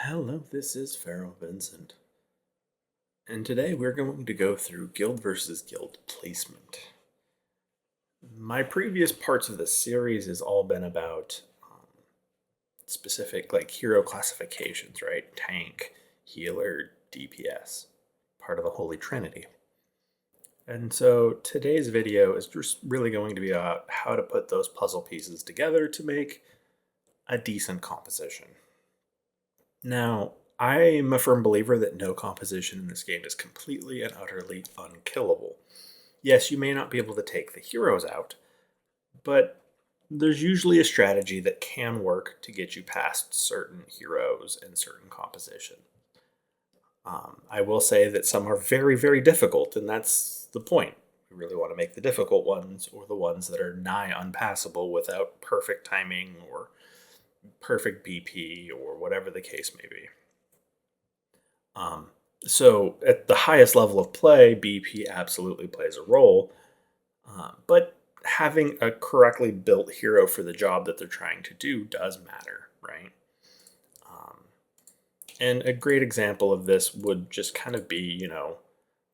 Hello, this is Pharaoh Vincent, and today we're going to go through guild versus guild placement. My previous parts of the series has all been about specific hero classifications, right? Tank, healer, DPS, part of the Holy Trinity. And so today's video is just really going to be about how to put those puzzle pieces together to make a decent composition. Now, I'm a firm believer that no composition in this game is completely and utterly unkillable. Yes, you may not be able to take the heroes out, but there's usually a strategy that can work to get you past certain heroes and certain composition. I will say that some are very, very difficult, and that's the point. We really want to make the difficult ones or the ones that are nigh unpassable without perfect timing or perfect BP or whatever the case may be. So at the highest level of play, BP absolutely plays a role, but having a correctly built hero for the job that they're trying to do does matter, right? And a great example of this would just kind of be,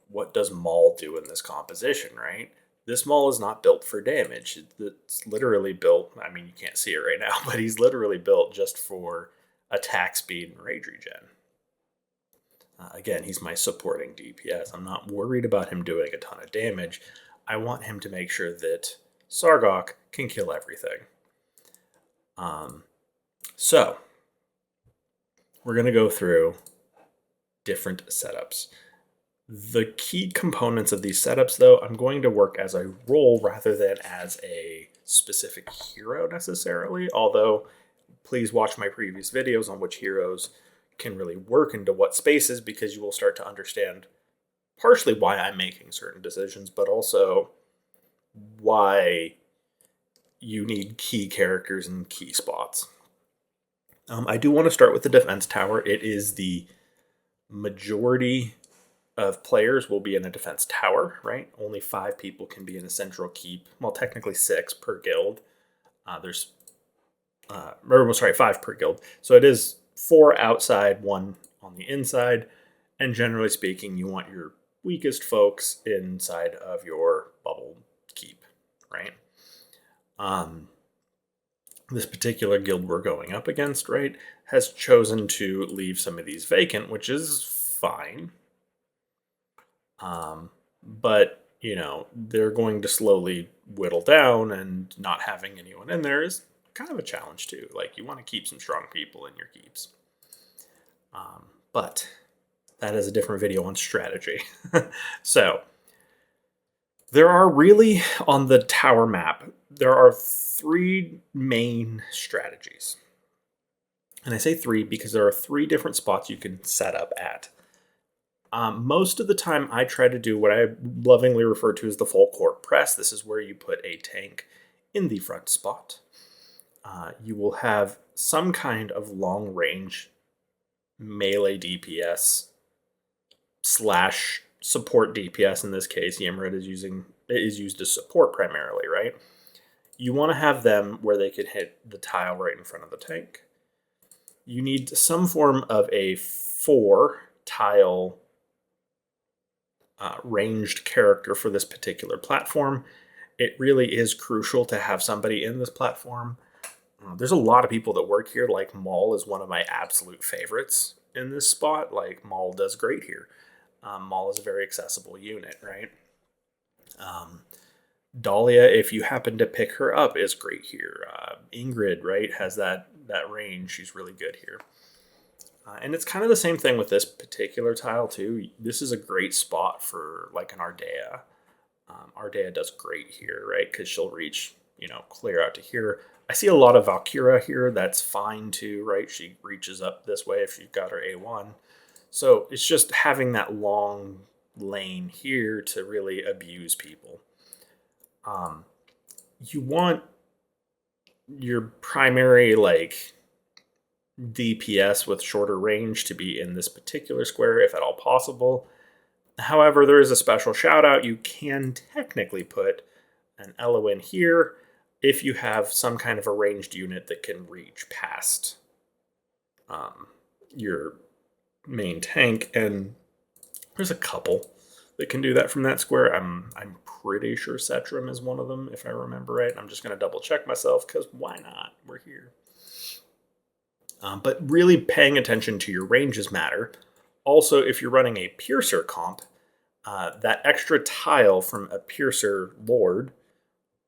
what does Maul do in this composition, right? This Maul is not built for damage. It's literally built, I mean, you can't see it right now, but he's literally built just for attack speed and rage regen. Again, he's my supporting DPS. I'm not worried about him doing a ton of damage. I want him to make sure that Sargok can kill everything. So, we're going to go through different setups. The key components of these setups, though, I'm going to work as a role rather than as a specific hero necessarily, although please watch my previous videos on which heroes can really work into what spaces, because you will start to understand partially why I'm making certain decisions, but also why you need key characters in key spots. I do want to start with the defense tower. It is the majority of players will be in a defense tower, right? Only 5 people can be in a central keep. Well, technically 6 per guild. There's 5 per guild. So it is 4 outside, 1 on the inside. And generally speaking, you want your weakest folks inside of your bubble keep, right? This particular guild we're going up against, right, has chosen to leave some of these vacant, which is fine. But, they're going to slowly whittle down, and not having anyone in there is kind of a challenge too. Like, you want to keep some strong people in your keeps. But that is a different video on strategy. So, there are really, on the tower map, there are 3 main strategies. And I say 3 because there are 3 different spots you can set up at. Most of the time, I try to do what I lovingly refer to as the full court press. This is where you put a tank in the front spot. You will have some kind of long range melee DPS slash support DPS. In this case, Yamrit is used as support primarily, right? You want to have them where they can hit the tile right in front of the tank. You need some form of a 4 tile ranged character for this particular platform. It really is crucial to have somebody in this platform. There's a lot of people that work here. Like, Maul is one of my absolute favorites in this spot. Like, Maul does great here. Maul is a very accessible unit, right? Dahlia, if you happen to pick her up, is great here. Ingrid, right, has that range. She's really good here. And it's kind of the same thing with this particular tile too. This is a great spot for like an Ardea. Ardea does great here, right? Because she'll reach, clear out to here. I see a lot of Valkyra here. That's fine too, right? She reaches up this way if you've got her A1. So it's just having that long lane here to really abuse people. You want your primary DPS with shorter range to be in this particular square, if at all possible. However, there is a special shout out. You can technically put an Elo in here if you have some kind of a ranged unit that can reach past your main tank, and there's a couple that can do that from that square. I'm pretty sure Cetrim is one of them, if I remember right. I'm just going to double check myself because why not? We're here. But really paying attention to your ranges matter. Also, if you're running a Piercer comp, that extra tile from a Piercer Lord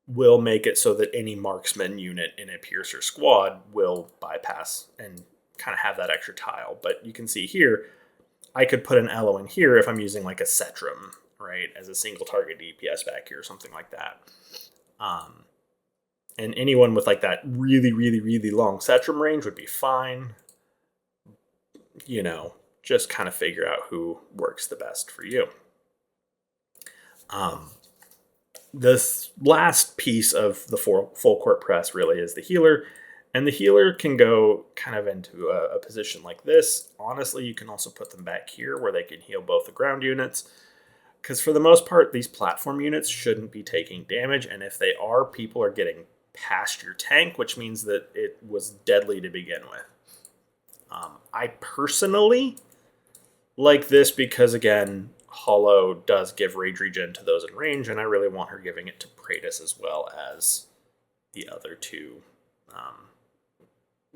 will make it so that any marksman unit in a Piercer squad will bypass and kind of have that extra tile. But you can see here, I could put an Elo in here if I'm using like a Cetrim, right, as a single target DPS back here or something like that. And anyone with like that really, really, really long Cetrim range would be fine. You know, just kind of figure out who works the best for you. This last piece of the full court press really is the healer. And the healer can go kind of into a position like this. Honestly, you can also put them back here where they can heal both the ground units. Because for the most part, these platform units shouldn't be taking damage. And if they are, people are getting past your tank, which means that it was deadly to begin with. I personally like this because, again, Hollow does give rage regen to those in range, and I really want her giving it to Praetus as well as the other two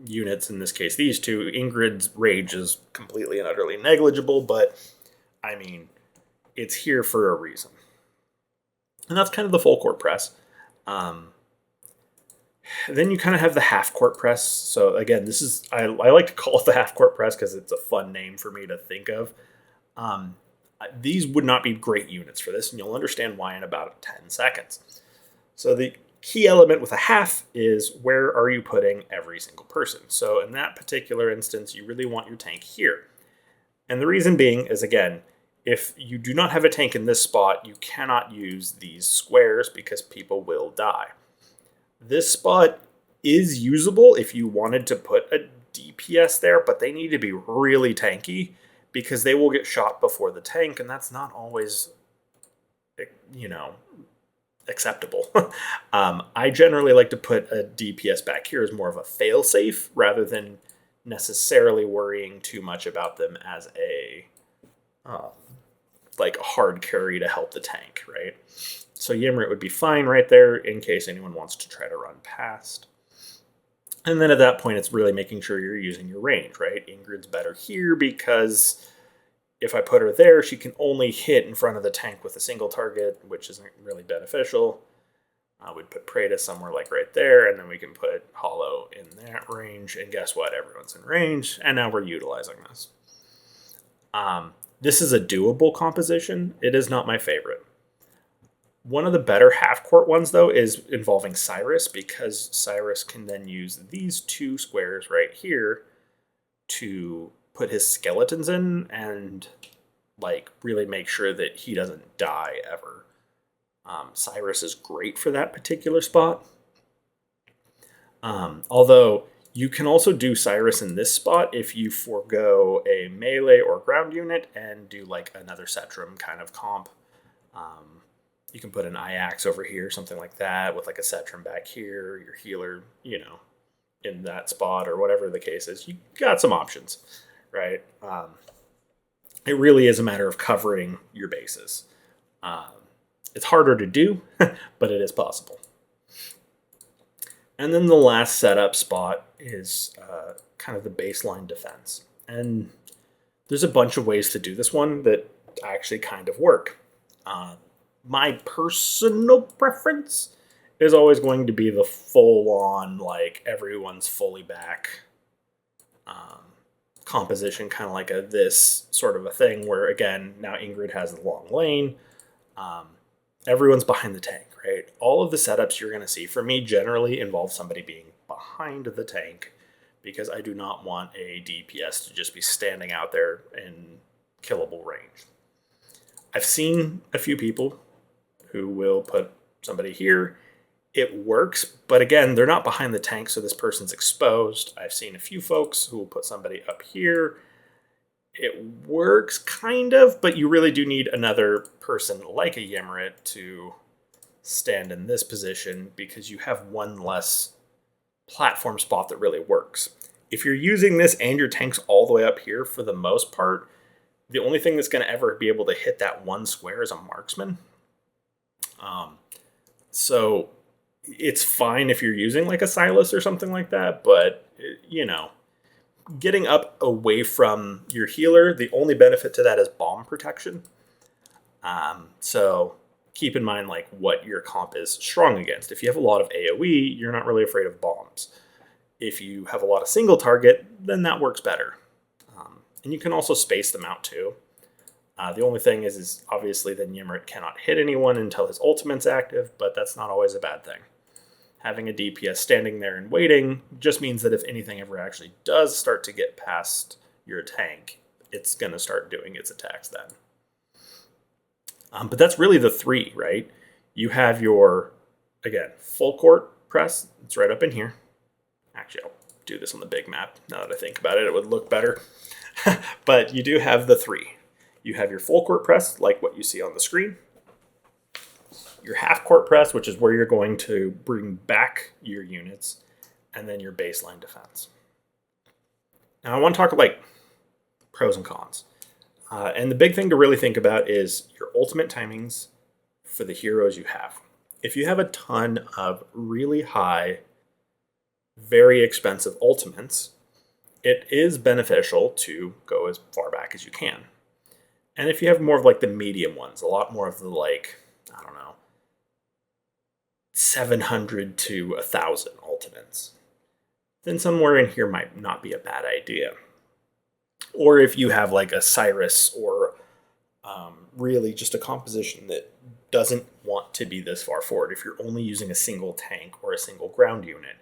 units. In this case, these two. Ingrid's rage is completely and utterly negligible, but I mean, it's here for a reason. And that's kind of the full court press. Then you kind of have the half court press. So again, this is, I like to call it the half court press because it's a fun name for me to think of. These would not be great units for this, and you'll understand why in about 10 seconds. So the key element with a half is where are you putting every single person? So in that particular instance, you really want your tank here. And the reason being is, again, if you do not have a tank in this spot, you cannot use these squares because people will die. This spot is usable if you wanted to put a DPS there, but they need to be really tanky because they will get shot before the tank, and that's not always, you know, acceptable. I generally like to put a DPS back here as more of a fail-safe rather than necessarily worrying too much about them as a like a hard carry to help the tank, right? So Ymrit would be fine right there in case anyone wants to try to run past. And then at that point, it's really making sure you're using your range, right? Ingrid's better here because if I put her there, she can only hit in front of the tank with a single target, which isn't really beneficial. We'd put Praetus somewhere like right there, and then we can put Hollow in that range. And guess what? Everyone's in range, and now we're utilizing this. This is a doable composition. It is not my favorite. One of the better half-court ones, though, is involving Cyrus, because Cyrus can then use these two squares right here to put his skeletons in and, like, really make sure that he doesn't die ever. Cyrus is great for that particular spot. Although you can also do Cyrus in this spot if you forego a melee or ground unit and do, like, another Cetrim kind of comp. You can put an Iax over here, something like that, with like a Cetrim back here, your healer, you know, in that spot or whatever the case is. You got some options, right? It really is a matter of covering your bases. It's harder to do, but it is possible. And then the last setup spot is kind of the baseline defense. And there's a bunch of ways to do this one that actually kind of work. My personal preference is always going to be the full-on, like, everyone's fully back composition, kind of like this sort of a thing where, again, now Ingrid has the long lane. Everyone's behind the tank, right? All of the setups you're going to see, for me, generally involve somebody being behind the tank because I do not want a DPS to just be standing out there in killable range. I've seen a few people who will put somebody here. It works, but again, they're not behind the tank, so this person's exposed. I've seen a few folks who will put somebody up here. It works, kind of, but you really do need another person like a Ymrit to stand in this position because you have one less platform spot that really works. If you're using this and your tank's all the way up here, for the most part, the only thing that's going to ever be able to hit that one square is a marksman. So it's fine if you're using like a Silas or something like that, but getting up away from your healer, the only benefit to that is bomb protection. So keep in mind like what your comp is strong against. If you have a lot of AoE, you're not really afraid of bombs. If you have a lot of single target, then that works better. And you can also space them out too. The only thing is obviously the Ymrit cannot hit anyone until his ultimate's active, but that's not always a bad thing. Having a DPS standing there and waiting just means that if anything ever actually does start to get past your tank, it's going to start doing its attacks then. But that's really the three, right? You have your, again, full court press. It's right up in here. Actually, I'll do this on the big map. Now that I think about it, it would look better. But you do have the three. You have your full court press, like what you see on the screen. Your half court press, which is where you're going to bring back your units, and then your baseline defense. Now I want to talk like pros and cons. And the big thing to really think about is your ultimate timings for the heroes you have. If you have a ton of really high, very expensive ultimates, it is beneficial to go as far back as you can. And if you have more of like the medium ones, a lot more of the like, I don't know, 700 to 1,000 ultimates, then somewhere in here might not be a bad idea. Or if you have like a Cyrus or really just a composition that doesn't want to be this far forward, if you're only using a single tank or a single ground unit,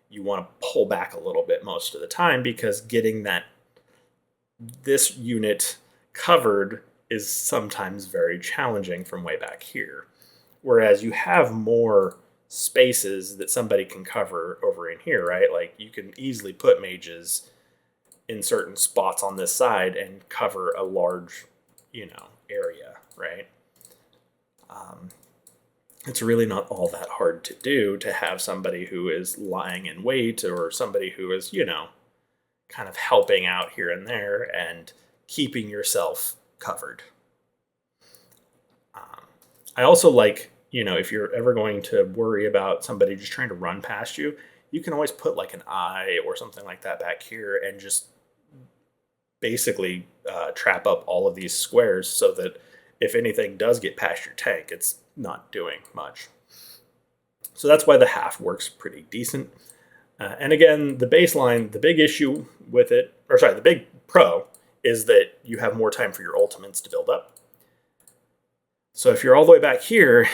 you want to pull back a little bit most of the time, because getting this unit covered is sometimes very challenging from way back here. Whereas you have more spaces that somebody can cover over in here, right? Like you can easily put mages in certain spots on this side and cover a large, area, right? It's really not all that hard to do to have somebody who is lying in wait, or somebody who is, kind of helping out here and there and keeping yourself covered. I also like, if you're ever going to worry about somebody just trying to run past you, you can always put like an eye or something like that back here and just basically trap up all of these squares so that if anything does get past your tank, it's not doing much. So that's why the half works pretty decent. And again, the baseline, the big issue with it, the big pro is that you have more time for your ultimates to build up. So if you're all the way back here,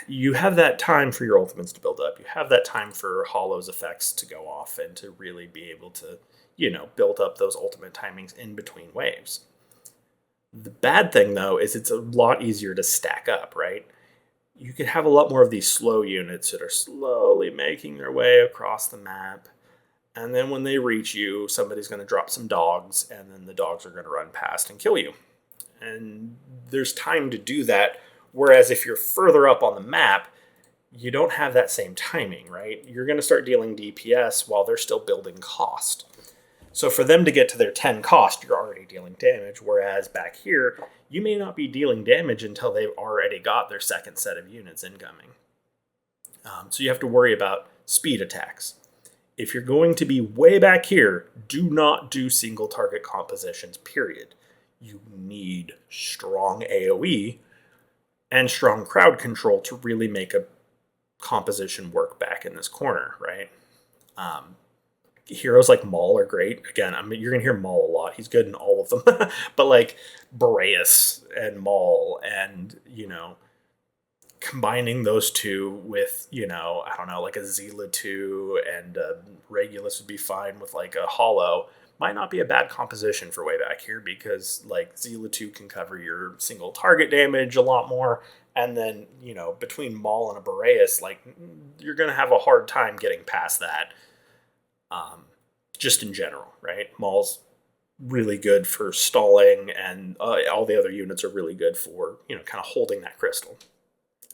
you have that time for your ultimates to build up. You have that time for Hollow's effects to go off and to really be able to, build up those ultimate timings in between waves. The bad thing, though, is it's a lot easier to stack up, right? You could have a lot more of these slow units that are slowly making their way across the map. And then when they reach you, somebody's going to drop some dogs, and then the dogs are going to run past and kill you. And there's time to do that. Whereas if you're further up on the map, you don't have that same timing, right? You're going to start dealing DPS while they're still building cost. So for them to get to their 10 cost, you're already dealing damage. Whereas back here, you may not be dealing damage until they've already got their second set of units incoming. So you have to worry about speed attacks. If you're going to be way back here, do not do single target compositions, period. You need strong AoE and strong crowd control to really make a composition work back in this corner, right? Heroes like Maul are great. Again, you're going to hear Maul a lot. He's good in all of them. But like Boreas and Maul and, combining those two with, like a Zila 2 and Regulus would be fine with like a Hollow, might not be a bad composition for way back here, because like Zila 2 can cover your single target damage a lot more. And then, between Maul and a Boreas, like you're going to have a hard time getting past that. Just in general, right? Maul's really good for stalling, and all the other units are really good for, kind of holding that crystal.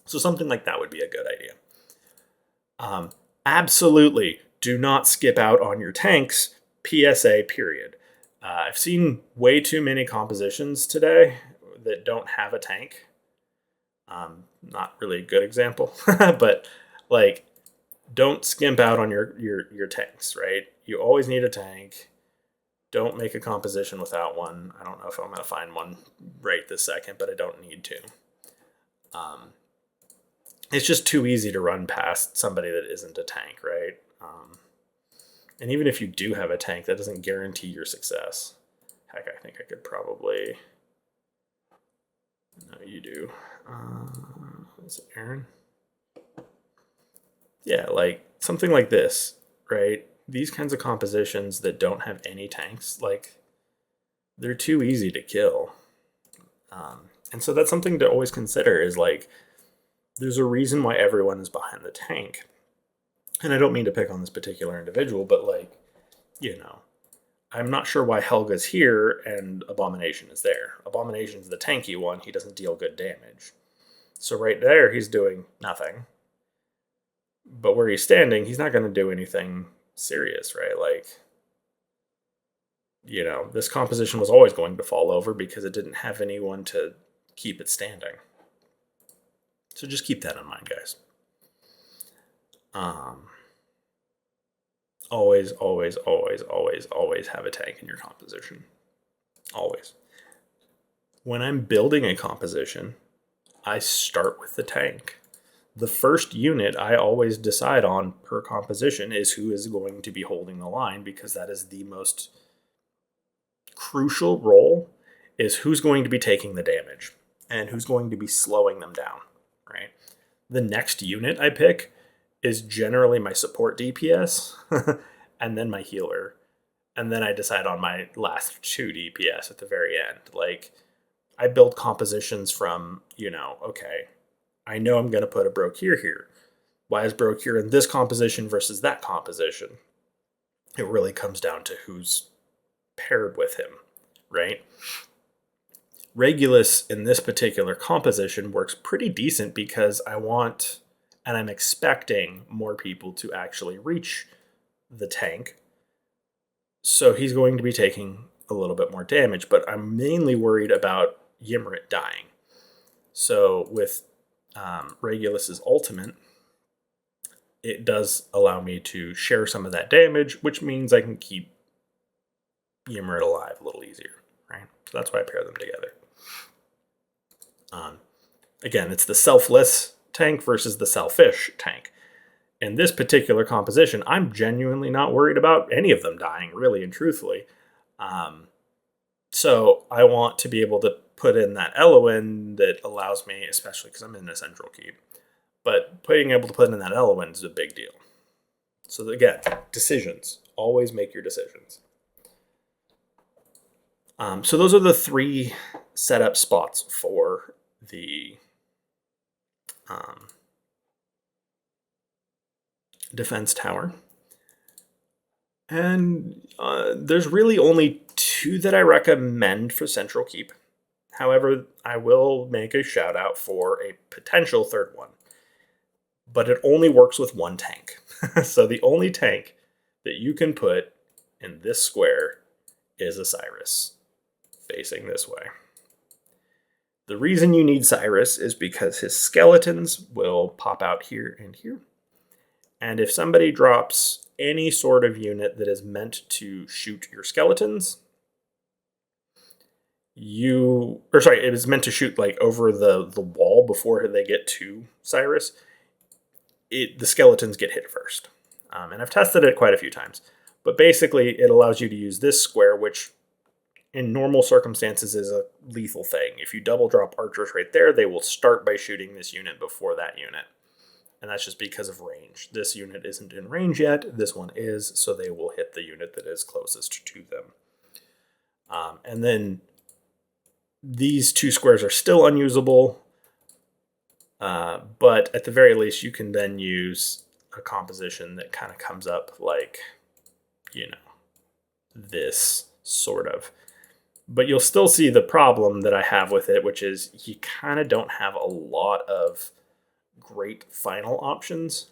So something like that would be a good idea. Absolutely do not skip out on your tanks PSA period. I've seen way too many compositions today that don't have a tank. Not really a good example, but like, don't skimp out on your tanks, right? You always need a tank. Don't make a composition without one. I don't know if I'm going to find one right this second, but I don't need to. It's just too easy to run past somebody that isn't a tank, right? And even if you do have a tank, that doesn't guarantee your success. Heck, I think I could probably... No, you do. Is it Aaron? Yeah, like something like this, right? These kinds of compositions that don't have any tanks, like, they're too easy to kill. And so that's something to always consider is like, there's a reason why everyone is behind the tank. And I don't mean to pick on this particular individual, but like, I'm not sure why Helga's here and Abomination is there. Abomination's the tanky one. He doesn't deal good damage. So right there, he's doing nothing. But where he's standing, he's not going to do anything serious, right? Like, this composition was always going to fall over because it didn't have anyone to keep it standing. So just keep that in mind, guys. Always, always, always, always, always have a tank in your composition. Always. When I'm building a composition, I start with the tank. The first unit I always decide on per composition is who is going to be holding the line, because that is the most crucial role, is who's going to be taking the damage and who's going to be slowing them down, right? The next unit I pick is generally my support DPS and then my healer. And then I decide on my last 2 DPS at the very end. Like, I build compositions from, okay, I know I'm going to put a Brokir here. Why is Brokir in this composition versus that composition? It really comes down to who's paired with him, right? Regulus in this particular composition works pretty decent because I want, and I'm expecting, more people to actually reach the tank. So he's going to be taking a little bit more damage, but I'm mainly worried about Ymrit dying. So with Regulus's ultimate, it does allow me to share some of that damage, which means I can keep Ymrit alive a little easier, right? So that's why I pair them together. Again, it's the selfless tank versus the selfish tank. In this particular composition, I'm genuinely not worried about any of them dying, really and truthfully. So I want to be able to put in that Eloin that allows me, especially because I'm in a central keep, but being able to put in that Eloin is a big deal. So again, decisions. Always make your decisions. So those are the 3 setup spots for the defense tower. And there's really only 2 that I recommend for central keep. However, I will make a shout out for a potential 3rd one. But it only works with 1 tank. So the only tank that you can put in this square is a Cyrus, facing this way. The reason you need Cyrus is because his skeletons will pop out here and here. And if somebody drops any sort of unit that is meant to shoot your skeletons, it is meant to shoot like over the wall before they get to Cyrus, the skeletons get hit first. And I've tested it quite a few times. But basically, it allows you to use this square, which in normal circumstances is a lethal thing. If you double drop archers right there, they will start by shooting this unit before that unit. And that's just because of range. This unit isn't in range yet. This one is, so they will hit the unit that is closest to them. And then these 2 squares are still unusable. But at the very least, you can then use a composition that kind of comes up like, this sort of. But you'll still see the problem that I have with it, which is you kind of don't have a lot of great final options.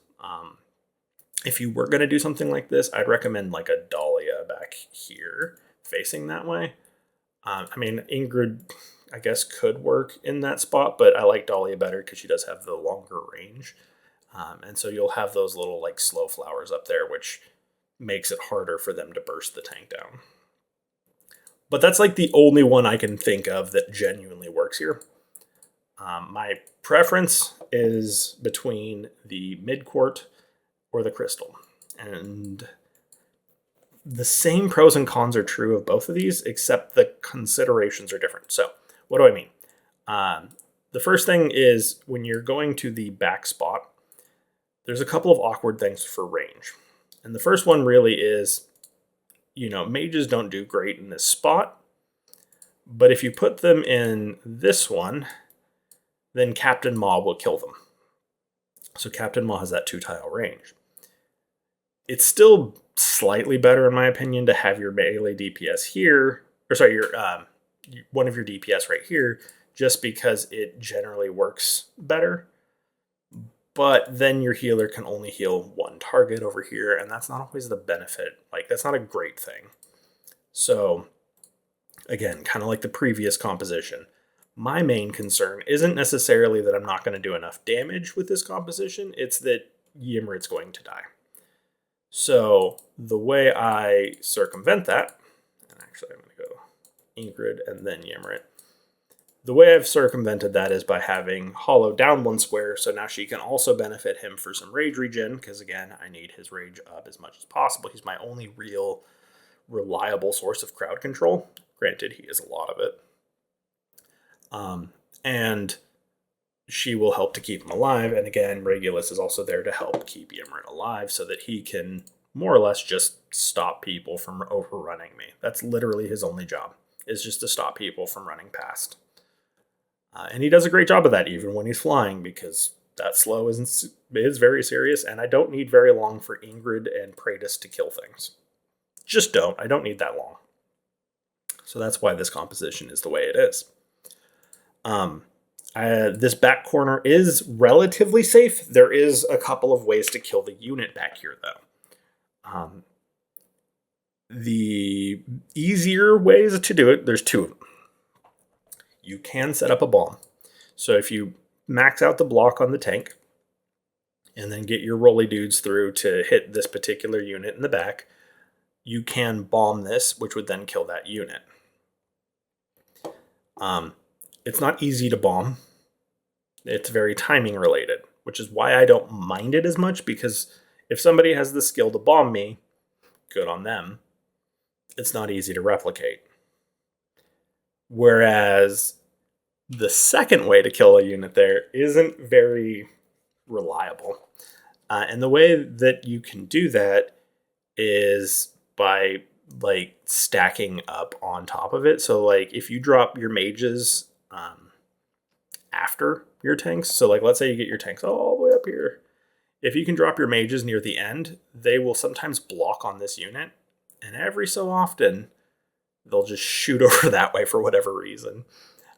if you were going to do something like this, I'd recommend like a Dahlia back here facing that way. I mean, Ingrid, I guess, could work in that spot, but I like Dahlia better because she does have the longer range. And so you'll have those little like slow flowers up there, which makes it harder for them to burst the tank down. But that's like the only one I can think of that genuinely works here. My preference is between the mid-quart or the crystal. And the same pros and cons are true of both of these, except the considerations are different. So what do I mean? The first thing is when you're going to the back spot, there's a couple of awkward things for range. And the first one really is, mages don't do great in this spot. But if you put them in this one, then Captain Maw will kill them. So Captain Maw has that 2-tile range. It's still slightly better, in my opinion, to have your melee DPS here, or sorry, your one of your DPS right here, just because it generally works better. But then your healer can only heal one target over here, and that's not always the benefit. Like, that's not a great thing. So, again, kind of like the previous composition, my main concern isn't necessarily that I'm not going to do enough damage with this composition, it's that Ymrit's going to die. So the way I circumvent that, and actually I'm going to go Ingrid and then Ymrit. The way I've circumvented that is by having Hollow down one square, so now she can also benefit him for some rage regen, because again, I need his rage up as much as possible. He's my only real reliable source of crowd control. Granted, he is a lot of it. And she will help to keep him alive. And again, Regulus is also there to help keep Ymrit alive so that he can more or less just stop people from overrunning me. That's literally his only job, is just to stop people from running past. And he does a great job of that even when he's flying, because that slow is very serious, and I don't need very long for Ingrid and Praetus to kill things. Just don't. I don't need that long. So that's why this composition is the way it is. This back corner is relatively safe. There is a couple of ways to kill the unit back here, though. The easier ways to do it, there's two of them. You can set up a bomb. So if you max out the block on the tank, and then get your rolly dudes through to hit this particular unit in the back, you can bomb this, which would then kill that unit. It's not easy to bomb. It's very timing related, which is why I don't mind it as much, because if somebody has the skill to bomb me, good on them. It's not easy to replicate. Whereas the second way to kill a unit there isn't very reliable. And the way that you can do that is by stacking up on top of it. So if you drop your mages after your tanks, so let's say you get your tanks all the way up here, if you can drop your mages near the end, they will sometimes block on this unit, and every so often they'll just shoot over that way for whatever reason.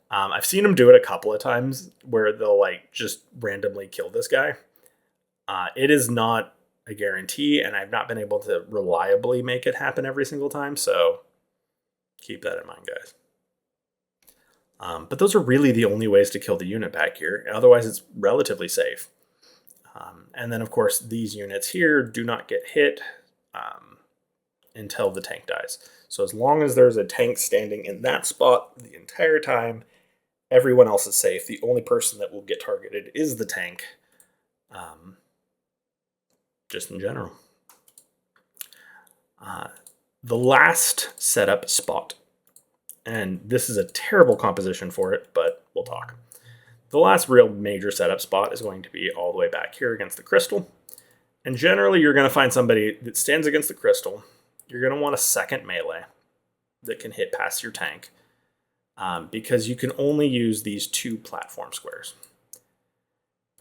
I've seen them do it a couple of times where they'll just randomly kill this guy. It is not a guarantee, and I've not been able to reliably make it happen every single time, so keep that in mind, guys. But those are really the only ways to kill the unit back here. Otherwise, it's relatively safe. And then, of course, these units here do not get hit until the tank dies. So as long as there's a tank standing in that spot the entire time, everyone else is safe. The only person that will get targeted is the tank, just in general. The last setup spot, and this is a terrible composition for it, but we'll talk. The last real major setup spot is going to be all the way back here against the crystal. And generally, you're going to find somebody that stands against the crystal. You're going to want a second melee that can hit past your tank, because you can only use these two platform squares.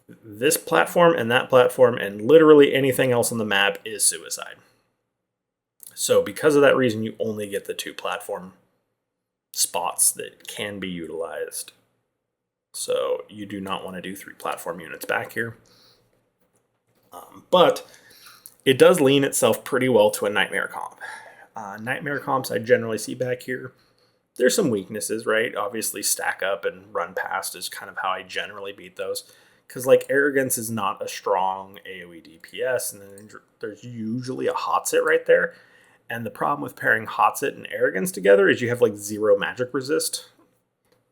This platform and that platform and literally anything else on the map is suicide. So because of that reason, you only get the two platform spots that can be utilized. So you do not want to do 3 platform units back here. But It does lean itself pretty well to a Nightmare comp. Nightmare comps I generally see back here. There's some weaknesses, right? Obviously, stack up and run past is kind of how I generally beat those. Because, like, Arrogance is not a strong AoE DPS, and then there's usually a Hotsit right there. And the problem with pairing Hotsit and Arrogance together is you have, like, 0 magic resist.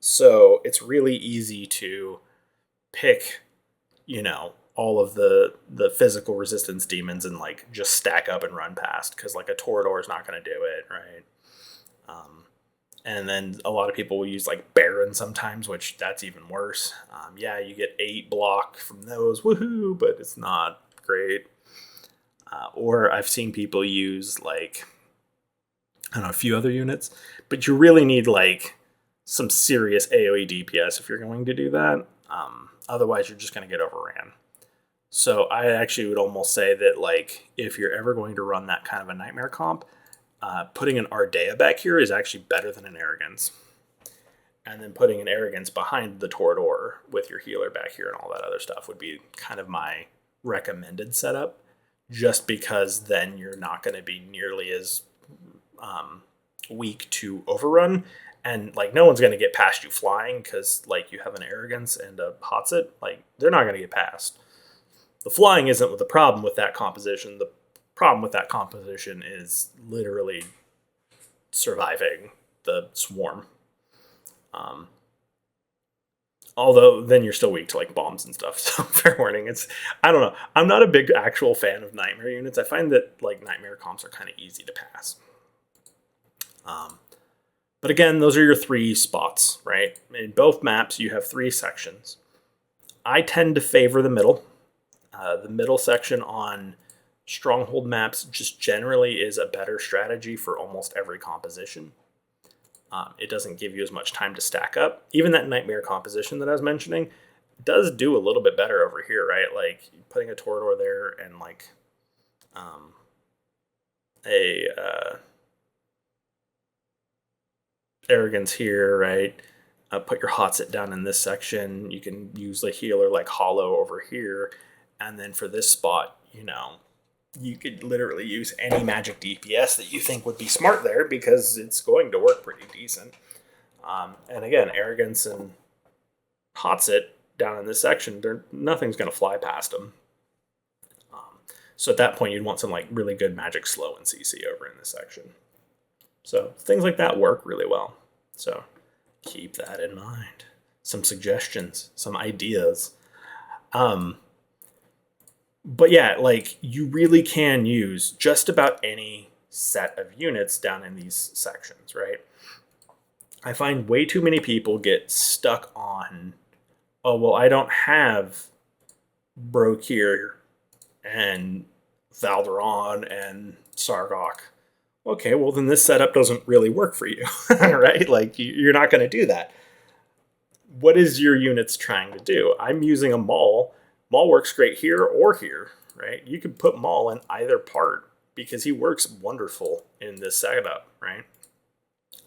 So it's really easy to pick, all of the physical resistance demons and, like, just stack up and run past. Because, like, a Torador is not going to do it, right? And then a lot of people will use like Baron sometimes, which that's even worse. Yeah, you get 8 block from those, woohoo, but it's not great. Or I've seen people use like, I don't know, a few other units, but you really need like some serious AoE DPS if you're going to do that. Otherwise, you're just going to get overran. So I actually would almost say that like if you're ever going to run that kind of a Nightmare comp, putting an Ardea back here is actually better than an Arrogance. And then putting an Arrogance behind the Torador with your healer back here and all that other stuff would be kind of my recommended setup, just because then you're not going to be nearly as weak to overrun. And like no one's going to get past you flying because like you have an Arrogance and a Hotsit. Like they're not going to get past. The flying isn't the problem with that composition. The problem with that composition is literally surviving the swarm. Although then you're still weak to like bombs and stuff. So fair warning. I don't know. I'm not a big actual fan of Nightmare units. I find that like Nightmare comps are kind of easy to pass. But again, those are your 3 spots, right? In both maps, you have 3 sections. I tend to favor the middle. The middle section on Stronghold maps just generally is a better strategy for almost every composition. It doesn't give you as much time to stack up. Even that Nightmare composition that I was mentioning does do a little bit better over here, right? Like putting a Torador there and like a Arrogance here, right? Put your Hotsit down in this section. You can use the healer like Hollow over here. And then for this spot, you could literally use any magic DPS that you think would be smart there because it's going to work pretty decent. And again, Arrogance and Hotsit down in this section, nothing's going to fly past them. So at that point, you'd want some like really good magic slow and CC over in this section. So things like that work really well. So keep that in mind. Some suggestions, some ideas. But yeah, like you really can use just about any set of units down in these sections, right? I find way too many people get stuck on, oh, well, I don't have Brokir and Valderon and Sargok. Okay, well, then this setup doesn't really work for you, right? Like, you're not going to do that. What is your units trying to do? I'm using a Maul. Maul works great here or here, right? You can put Maul in either part because he works wonderful in this setup, right?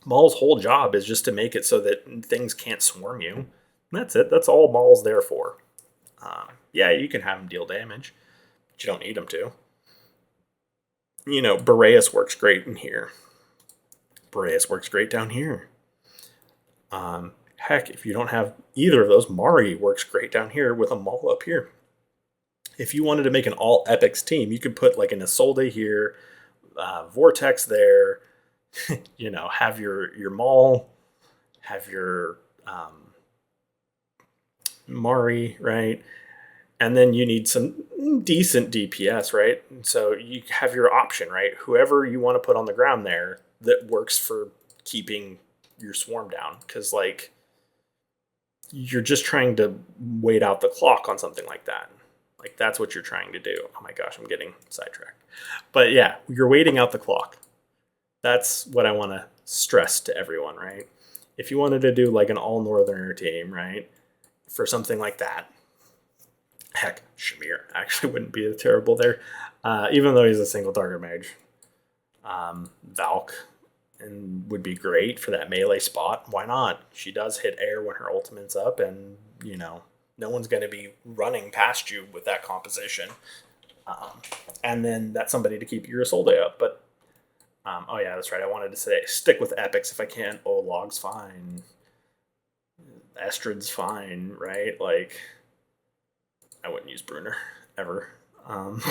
Maul's whole job is just to make it so that things can't swarm you. That's it. That's all Maul's there for. Yeah, you can have him deal damage, but you don't need him to. Boreas works great in here. Boreas works great down here. Heck, if you don't have either of those, Mari works great down here with a Maul up here. If you wanted to make an all epics team, you could put like an Isolde here, Vortex there, have your Maul, have your Mari, right? And then you need some decent DPS, right? So you have your option, right? Whoever you want to put on the ground there that works for keeping your swarm down. Because, like, you're just trying to wait out the clock on something like that. Like, that's what you're trying to do. Oh my gosh, I'm getting sidetracked. But yeah, you're waiting out the clock. That's what I want to stress to everyone, right? If you wanted to do like an all-northerner team, right, for something like that, heck, Shamir actually wouldn't be terrible there, even though he's a single target mage. Valk and would be great for that melee spot. Why not? She does hit air when her ultimate's up, and no one's going to be running past you with that composition. And then that's somebody to keep your Isolde up. But oh yeah, that's right. I wanted to say stick with epics if I can. Oh, Log's fine. Estrid's fine, right? Like I wouldn't use Bruner ever. Um,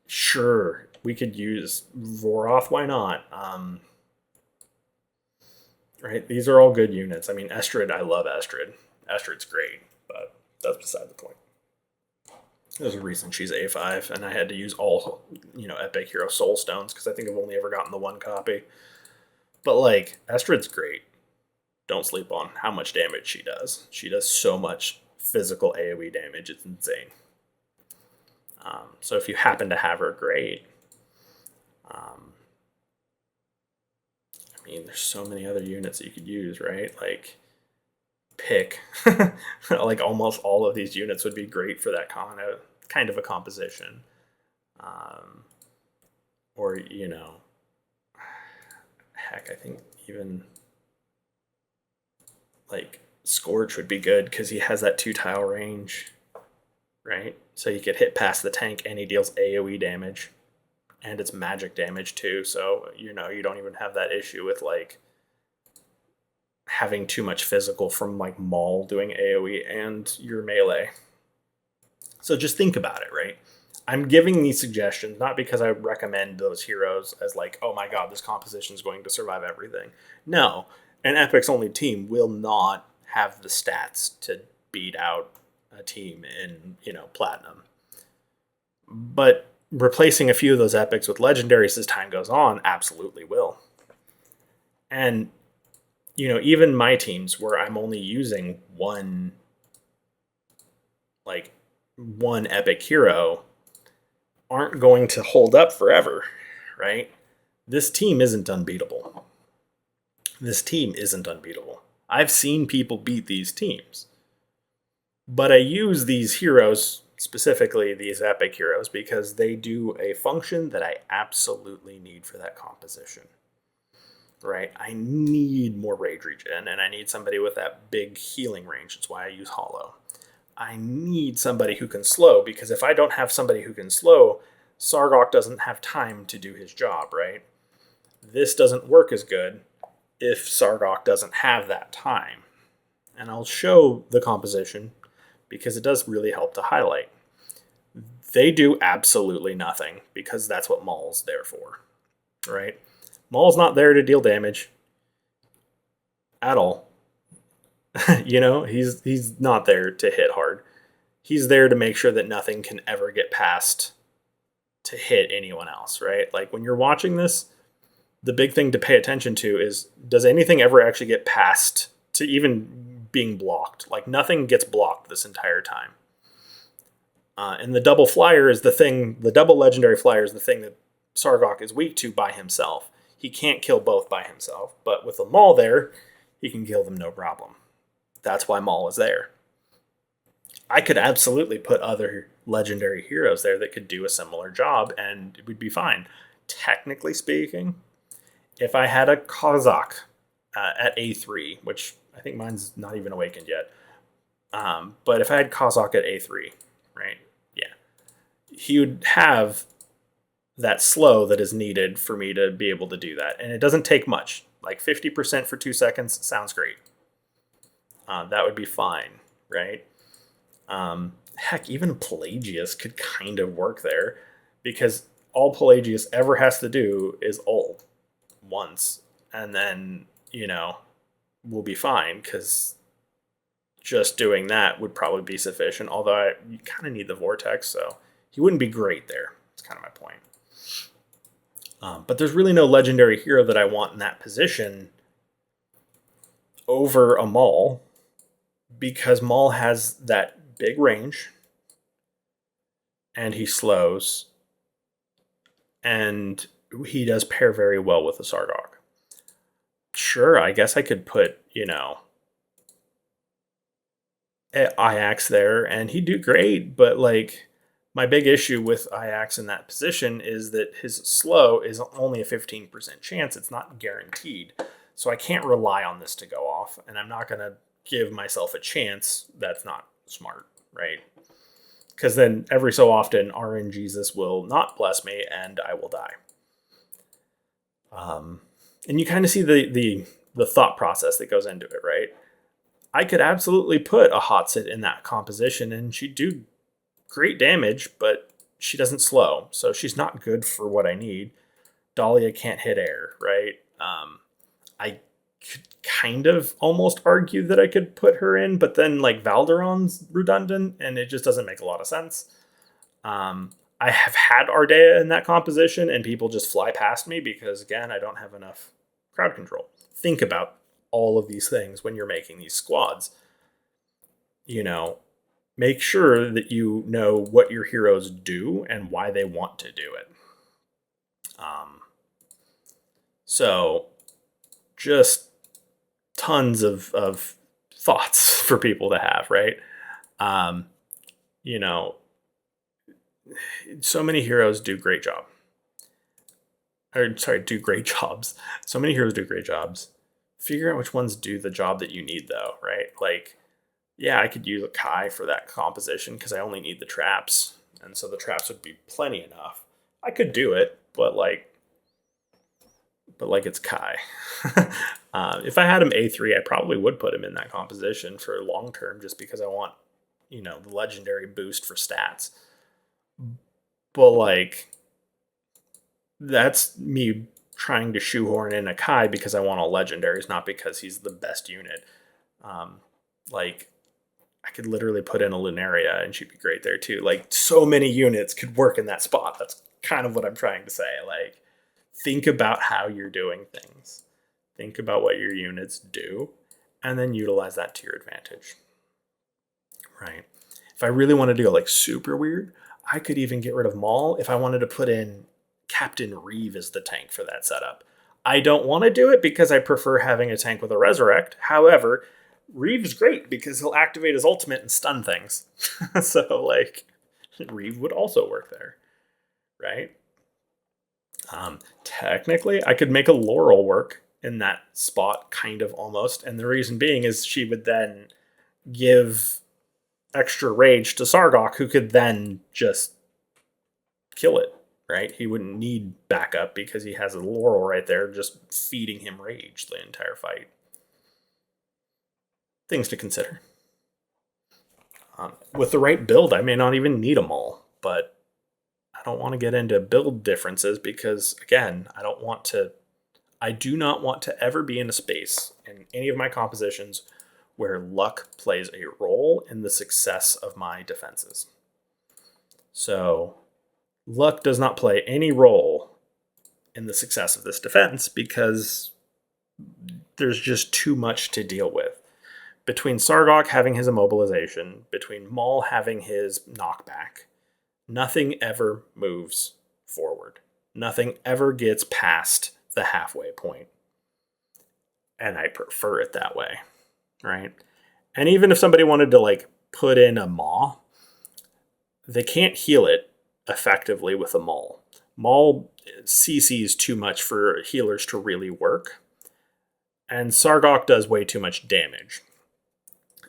sure, we could use Voroth. Why not? Right? These are all good units. I mean, Estrid, I love Estrid. Estrid's great, but that's beside the point. There's a reason she's A5, and I had to use all, Epic Hero Soul Stones because I think I've only ever gotten the one copy. But, like, Estrid's great. Don't sleep on how much damage she does. She does so much physical AoE damage, it's insane. So if you happen to have her, great. I mean, there's so many other units that you could use, right? Like, pick. Like, almost all of these units would be great for that kind of a composition. Or, heck, I think even, like, Scorch would be good because he has that 2-tile range, right? So he could hit past the tank and he deals AoE damage. And it's magic damage too, so you don't even have that issue with like having too much physical from like Maul doing AoE and your melee. So just think about it, right? I'm giving these suggestions not because I recommend those heroes as like, oh my god, this composition is going to survive everything. No, an Epic's only team will not have the stats to beat out a team in, Platinum. But replacing a few of those epics with legendaries as time goes on absolutely will. And, even my teams where I'm only using one epic hero aren't going to hold up forever, right? This team isn't unbeatable. This team isn't unbeatable. I've seen people beat these teams. But I use these heroes, specifically these epic heroes, because they do a function that I absolutely need for that composition. Right? I need more rage regen, and I need somebody with that big healing range. That's why I use Hollow. I need somebody who can slow, because if I don't have somebody who can slow, Sargok doesn't have time to do his job, right? This doesn't work as good if Sargok doesn't have that time. And I'll show the composition because it does really help to highlight. They do absolutely nothing because that's what Maul's there for, right? Maul's not there to deal damage at all. He's not there to hit hard. He's there to make sure that nothing can ever get past to hit anyone else, right? Like when you're watching this, the big thing to pay attention to is, does anything ever actually get past to even being blocked? Like nothing gets blocked this entire time. And the double flyer is the double legendary flyer is the thing that Sargok is weak to by himself. He can't kill both by himself, but with the Maul there, he can kill them no problem. That's why Maul is there. I could absolutely put other legendary heroes there that could do a similar job, and it would be fine. Technically speaking, if I had a Kozak at A3, which I think mine's not even awakened yet, but if I had Kozak at A3, right? Yeah. He would have that slow that is needed for me to be able to do that. And it doesn't take much. Like 50% for 2 seconds sounds great. That would be fine, right? Heck, even Pelagius could kind of work there because all Pelagius ever has to do is ult once. And then, we'll be fine because just doing that would probably be sufficient. Although you kind of need the Vortex, so he wouldn't be great there. That's kind of my point. But there's really no legendary hero that I want in that position over a Maul because Maul has that big range and he slows and he does pair very well with the Sargok. Sure, I guess I could put, Ajax there and he'd do great, but like my big issue with Ajax in that position is that his slow is only a 15% chance. It's not guaranteed. So I can't rely on this to go off, and I'm not going to give myself a chance. That's not smart, right? Because then every so often, RN Jesus will not bless me and I will die. And you kind of see the thought process that goes into it, right? I could absolutely put a hot sit in that composition and she'd do great damage, but she doesn't slow. So she's not good for what I need. Dahlia can't hit air, right? I could kind of almost argue that I could put her in, but then like Valderon's redundant and it just doesn't make a lot of sense. I have had Ardea in that composition and people just fly past me because, again, I don't have enough crowd control. Think about all of these things when you're making these squads. You know, make sure that you know what your heroes do and why they want to do it. So just tons of thoughts for people to have, right? You know, so many heroes do great job. Or sorry, do great jobs. So many heroes do great jobs. Figure out which ones do the job that you need, though, right? Like, yeah, I could use a Kai for that composition because I only need the traps, and so the traps would be plenty enough. I could do it, but it's Kai. If I had him A3, I probably would put him in that composition for long term, just because I want, the legendary boost for stats. But like, that's me trying to shoehorn in a Kai because I want all legendaries, not because he's the best unit. Like, I could literally put in a Lunaria and she'd be great there too. Like, so many units could work in that spot. That's kind of what I'm trying to say. Like, think about how you're doing things. Think about what your units do, and then utilize that to your advantage. Right? If I really wanted to go like super weird, I could even get rid of Maul if I wanted to put in Captain Reeve as the tank for that setup. I don't want to do it because I prefer having a tank with a Resurrect. However, Reeve's great because he'll activate his ultimate and stun things. So, like, Reeve would also work there, right? Technically, I could make a Laurel work in that spot, kind of almost. And the reason being is she would then give extra rage to Sargok, who could then just kill it, right? He wouldn't need backup because he has a Laurel right there just feeding him rage the entire fight. Things to consider. With the right build, I may not even need them all, but I don't want to get into build differences because, again, I do not want to ever be in a space in any of my compositions where luck plays a role in the success of my defenses. So, luck does not play any role in the success of this defense because there's just too much to deal with. Between Sargok having his immobilization, between Maul having his knockback, nothing ever moves forward. Nothing ever gets past the halfway point. And I prefer it that way, right? And even if somebody wanted to like put in a Maw, they can't heal it effectively with a Maul. Maul CCs too much for healers to really work. And Sargok does way too much damage.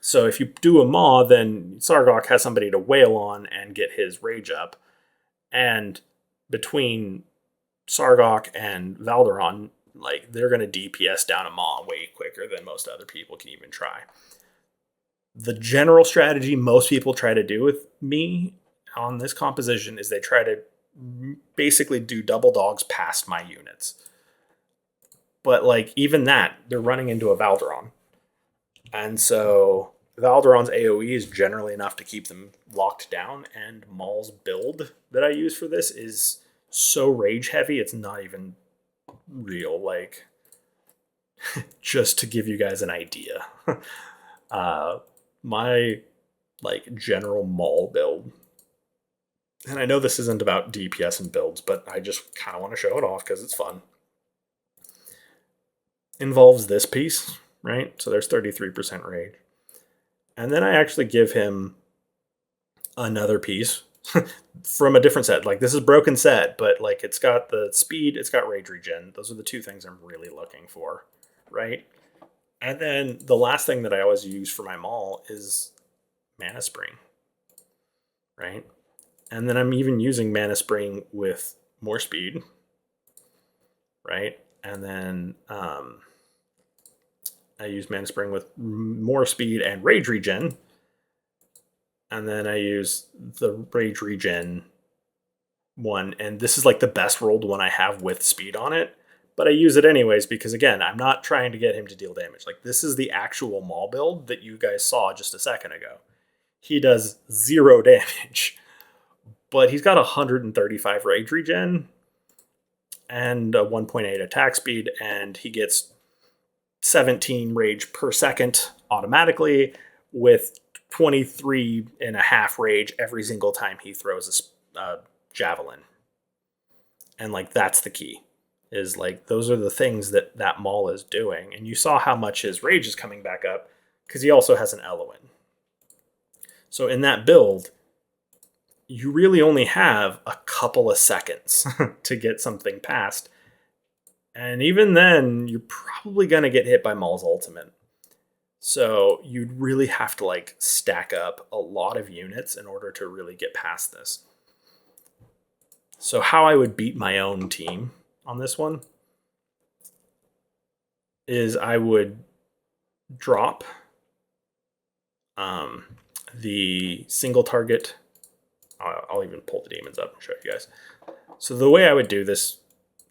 So if you do a Maw, then Sargok has somebody to wail on and get his rage up. And between Sargok and Valderon, like, they're going to DPS down a Maw way quicker than most other people can even try. The general strategy most people try to do with me on this composition is they try to basically do double dogs past my units. But like, even that, they're running into a Valderon. And so Valderon's AoE is generally enough to keep them locked down, and Maul's build that I use for this is so rage heavy, it's not even real. Like, just to give you guys an idea. My like general Maul build, and I know this isn't about DPS and builds, but I just kind of want to show it off because it's fun, involves this piece, right? So there's 33% rage. And then I actually give him another piece from a different set. Like, this is broken set, but like, it's got the speed, it's got rage regen. Those are the two things I'm really looking for, right? And then the last thing that I always use for my Maul is Mana Spring. right? And then I'm even using Mana Spring with more speed, right? And then I use Mana Spring with more speed and Rage Regen. And then I use the Rage Regen one, and this is like the best rolled one I have with speed on it. But I use it anyways because, again, I'm not trying to get him to deal damage. Like, this is the actual Maul build that you guys saw just a second ago. He does 0 damage, but he's got 135 Rage Regen and a 1.8 attack speed, and he gets 17 Rage per second automatically with 23.5 Rage every single time he throws a javelin. And, like, that's the key. Is like, those are the things that Maul is doing. And you saw how much his rage is coming back up because he also has an Eloin. So in that build, you really only have a couple of seconds to get something past. And even then, you're probably going to get hit by Maul's ultimate. So you'd really have to, like, stack up a lot of units in order to really get past this. So how I would beat my own team on this one is I would drop the single target. I'll even pull the demons up and show you guys. So the way I would do this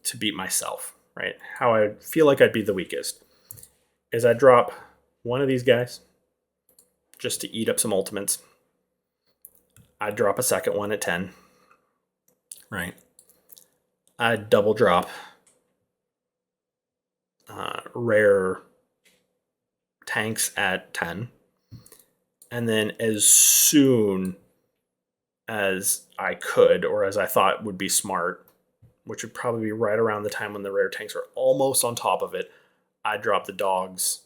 to beat myself, right? How I feel like I'd be the weakest is I'd drop one of these guys just to eat up some ultimates. I'd drop a second one at 10, right? I'd double drop rare tanks at 10. And then as soon as I could, or as I thought would be smart, which would probably be right around the time when the rare tanks are almost on top of it, I'd drop the dogs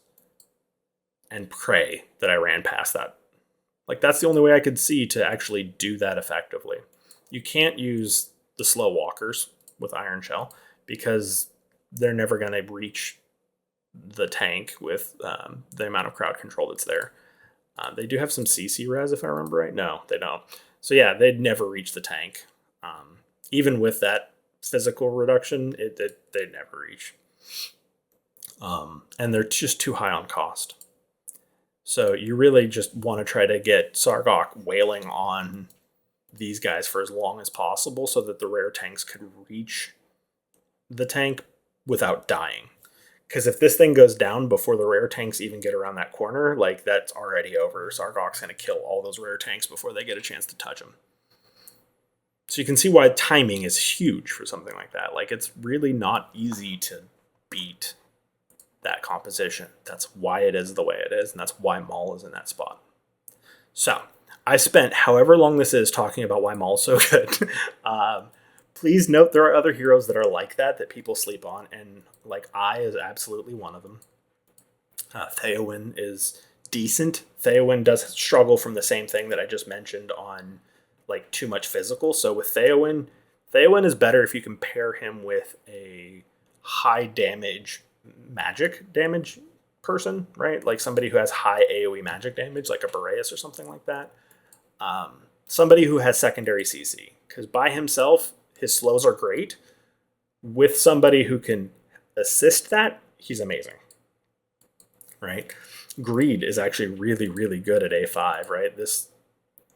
and pray that I ran past that. Like, that's the only way I could see to actually do that effectively. You can't use the slow walkers with Iron Shell because they're never going to reach the tank with the amount of crowd control that's there. They do have some CC res, if I remember right. No, they don't. So yeah, they'd never reach the tank. Even with that physical reduction, they'd never reach. And they're just too high on cost. So you really just want to try to get Sargok wailing on these guys for as long as possible so that the rare tanks could reach the tank without dying. Because if this thing goes down before the rare tanks even get around that corner, like, that's already over. Sargok's going to kill all those rare tanks before they get a chance to touch them. So you can see why timing is huge for something like that. Like, it's really not easy to beat that composition. That's why it is the way it is, and that's why Maul is in that spot. So I spent however long this is talking about why Maul's so good. Please note there are other heroes that are like that people sleep on, and, like, I is absolutely one of them. Theowen is decent. Theowen does struggle from the same thing that I just mentioned on, like, too much physical. So with Theowen is better if you can pair him with a high damage magic damage person, right? Like somebody who has high AoE magic damage, like a Boreas or something like that. Somebody who has secondary CC, because by himself, his slows are great. With somebody who can assist that, he's amazing, right? Greed is actually really, really good at A5, right? This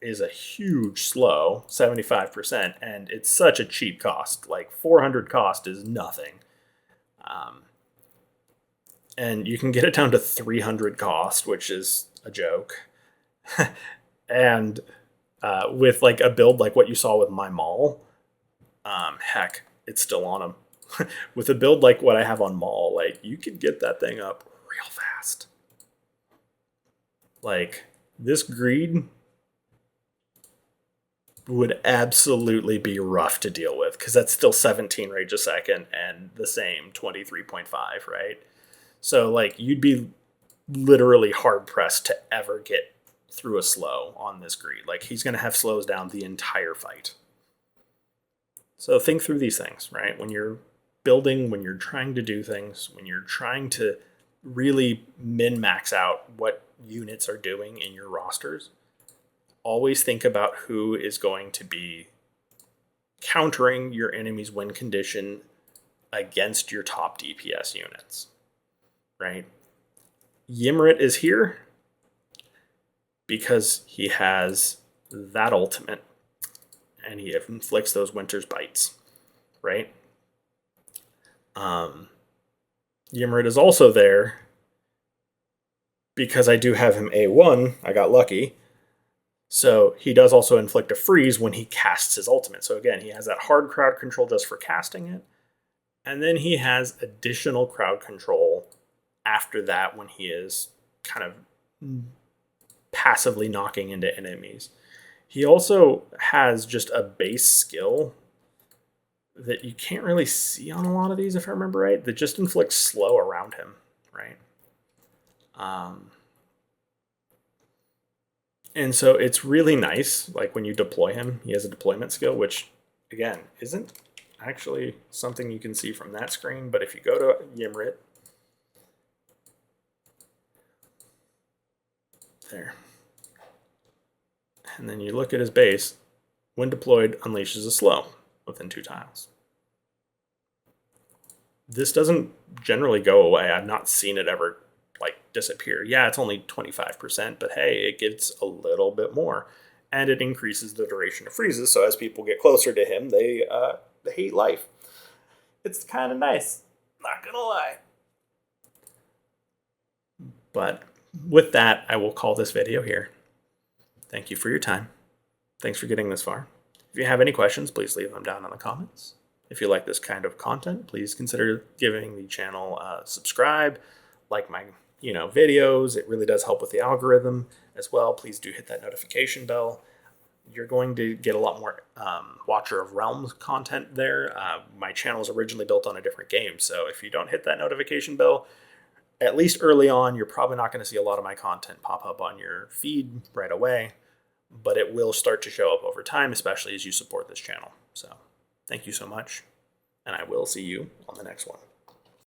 is a huge slow, 75%, and it's such a cheap cost. Like, 400 cost is nothing. And you can get it down to 300 cost, which is a joke. And with, like, a build like what you saw with my Maul, heck, it's still on him. With a build like what I have on Maul, like, you could get that thing up real fast. Like, this greed would absolutely be rough to deal with, because that's still 17 rage a second and the same 23.5, right? So, like, you'd be literally hard pressed to ever get through a slow on this greed. Like, he's going to have slows down the entire fight. So think through these things, right? When you're building, when you're trying to do things, when you're trying to really min-max out what units are doing in your rosters, always think about who is going to be countering your enemy's win condition against your top DPS units, right? Ymrit is here because he has that ultimate and he inflicts those Winter's Bites, right? Ymrit is also there because I do have him A1. I got lucky. So he does also inflict a freeze when he casts his ultimate. So again, he has that hard crowd control just for casting it. And then he has additional crowd control after that when he is kind of passively knocking into enemies. He also has just a base skill that you can't really see on a lot of these, if I remember right, that just inflicts slow around him, right? And so it's really nice, like when you deploy him, he has a deployment skill, which, again, isn't actually something you can see from that screen, but if you go to Ymrit, there, and then you look at his base, when deployed, unleashes a slow within 2 tiles. This doesn't generally go away. I've not seen it ever like disappear. Yeah, it's only 25%, but hey, it gets a little bit more. And it increases the duration of freezes, so as people get closer to him, they hate life. It's kind of nice, not gonna lie. But with that, I will call this video here. Thank you for your time. Thanks for getting this far. If you have any questions, please leave them down in the comments. If you like this kind of content, please consider giving the channel a subscribe, like my videos. It really does help with the algorithm as well. Please do hit that notification bell. You're going to get a lot more Watcher of Realms content there. My channel is originally built on a different game, so if you don't hit that notification bell, at least early on, you're probably not going to see a lot of my content pop up on your feed right away, but it will start to show up over time, especially as you support this channel. So thank you so much, and I will see you on the next one.